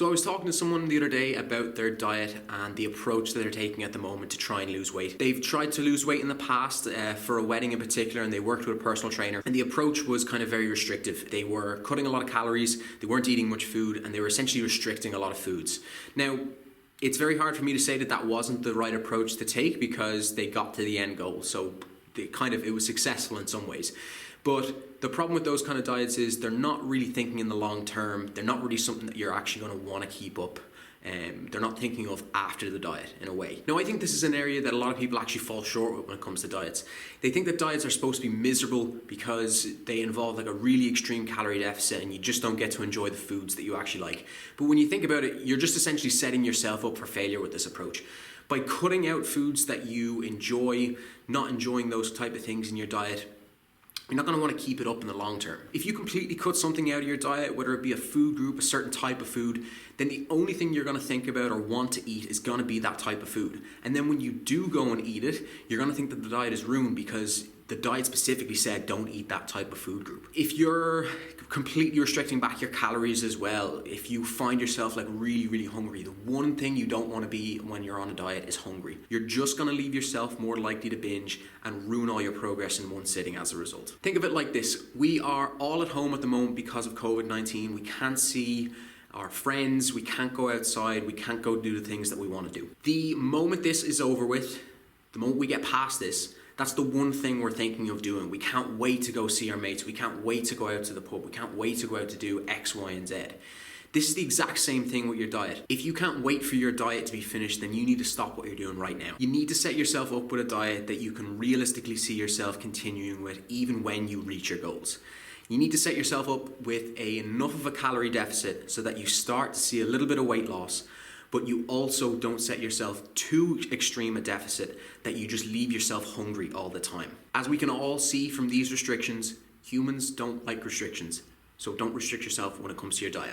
So I was talking to someone the other day about their diet and the approach that they're taking at the moment to try and lose weight. They've tried to lose weight in the past for a wedding in particular, and they worked with a personal trainer, and the approach was kind of very restrictive. They were cutting a lot of calories, they weren't eating much food, and they were essentially restricting a lot of foods. Now, it's very hard for me to say that that wasn't the right approach to take because they got to the end goal. So it was successful in some ways. But the problem with those kind of diets is they're not really thinking in the long term. They're not really something that you're actually going to want to keep up. They're not thinking of after the diet in a way. Now, I think this is an area that a lot of people actually fall short with when it comes to diets. They think that diets are supposed to be miserable because they involve like a really extreme calorie deficit and you just don't get to enjoy the foods that you actually like. But when you think about it, you're just essentially setting yourself up for failure with this approach. By cutting out foods that you enjoy, not enjoying those type of things in your diet, you're not going to want to keep it up in the long term. If you completely cut something out of your diet, whether it be a food group, a certain type of food, then the only thing you're going to think about or want to eat is going to be that type of food. And then when you do go and eat it, you're going to think that the diet is ruined because the diet specifically said don't eat that type of food group. If you're completely restricting back your calories as well, if you find yourself like really, really hungry, the one thing you don't want to be when you're on a diet is hungry. You're just going to leave yourself more likely to binge and ruin all your progress in one sitting as a result. Think of it like this. We are all at home at the moment because of COVID-19. We can't see our friends, we can't go outside, we can't go do the things that we want to do. The moment this is over with, the moment we get past this, that's the one thing we're thinking of doing. We can't wait to go see our mates. We can't wait to go out to the pub. We can't wait to go out to do X, Y, and Z. This is the exact same thing with your diet. If you can't wait for your diet to be finished, then you need to stop what you're doing right now. You need to set yourself up with a diet that you can realistically see yourself continuing with even when you reach your goals. You need to set yourself up with enough of a calorie deficit so that you start to see a little bit of weight loss, but you also don't set yourself too extreme a deficit that you just leave yourself hungry all the time. As we can all see from these restrictions, humans don't like restrictions, so don't restrict yourself when it comes to your diet.